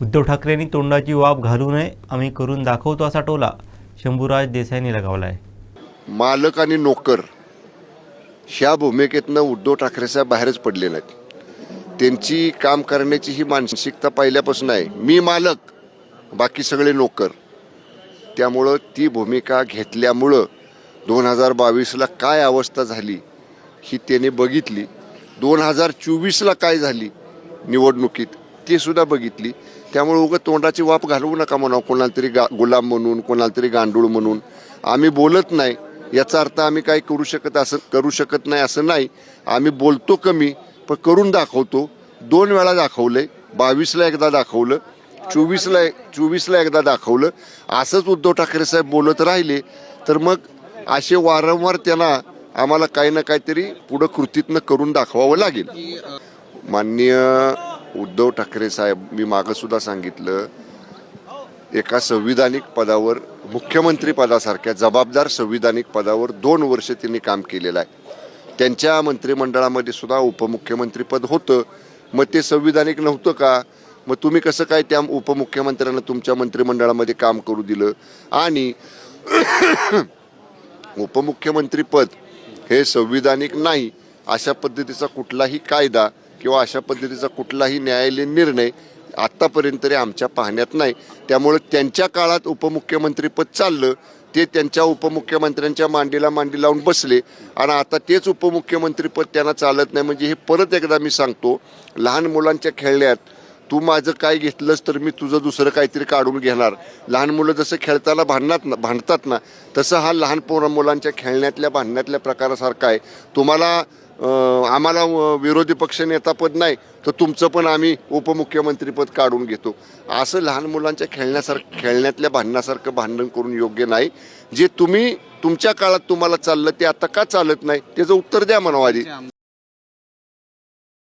उद्धव ठाकरेंनी तोंडाची वाफ घालू नये, आम्ही करून दाखवतो असा टोला शंभूराज देसाईंनी लगावला आहे. मालक आणि नोकर ह्या भूमिकेतनं उद्धव ठाकरे साहेब बाहेरच पडले नाहीत. त्यांची काम करण्याची ही मानसिकता पहिल्यापासून आहे. मी मालक, बाकी सगळे नोकर. त्यामुळं ती भूमिका घेतल्यामुळं 2022ला काय अवस्था झाली ही त्याने बघितली. 2024ला काय झाली निवडणुकीत ते सुद्धा बघितली. त्यामुळे उगाच तोंडाची वाफ घालवू नका म्हणा, कोणाला तरी गुलाम म्हणून, कोणाला तरी गांडूळ म्हणून. आम्ही बोलत नाही याचा अर्थ आम्ही काय करू शकत नाही असं नाही. आम्ही बोलतो कमी पण करून दाखवतो. 2 वेळा दाखवलंय. 22ला एकदा दाखवलं, 24ला एकदा दाखवलं. असंच उद्धव ठाकरे साहेब बोलत राहिले तर मग असे वारंवार त्यांना आम्हाला काही ना काहीतरी पुढं कृतीतनं करून दाखवावं लागेल. माननीय उद्धव ठाकरे साहेब, मी मागं सुद्धा सांगितलं, एका संविधानिक पदावर, मुख्यमंत्री पदासारख्या जबाबदार संविधानिक पदावर 2 वर्ष त्यांनी काम केलेलं आहे. त्यांच्या मंत्रिमंडळामध्ये सुद्धा उपमुख्यमंत्रीपद होतं. मग ते संविधानिक नव्हतं का? मग तुम्ही कसं काय त्या उपमुख्यमंत्र्यांना तुमच्या मंत्रिमंडळामध्ये काम करू दिलं? आणि उपमुख्यमंत्रीपद हे संविधानिक नाही अशा पद्धतीचा कुठलाही कायदा किंवा अशा पद्धतीचा कुठलाही न्यायालयीन निर्णय आत्तापर्यंत तरी आमच्या पाहण्यात नाही. त्यामुळे त्यांच्या काळात उपमुख्यमंत्रीपद चाललं, ते त्यांच्या उपमुख्यमंत्र्यांच्या मांडीला मांडी लावून बसले आणि आता तेच उपमुख्यमंत्रीपद त्यांना चालत नाही. म्हणजे हे परत एकदा मी सांगतो, लहान मुलांच्या खेळण्यात तू माझं काय घेतलंस तर मी तुझं दुसरं काहीतरी काढून घेणार. लहान मुलं जसं खेळताना भांडतात ना, तसं हा लहान मुलांच्या खेळण्यातल्या भांडण्यातल्या प्रकारासारखा आहे. तुम्हाला आम्हाला विरोधी पक्ष नेतापद नाही तर तुमचं पण आम्ही उपमुख्यमंत्रीपद काढून घेतो. असं लहान मुलांच्या खेळण्यातल्या भांडणासारखं भांडण करून योग्य नाही. जे तुमच्या काळात तुम्हाला चाललं ते आता का चालत नाही त्याचं उत्तर द्या म्हणावं आधी.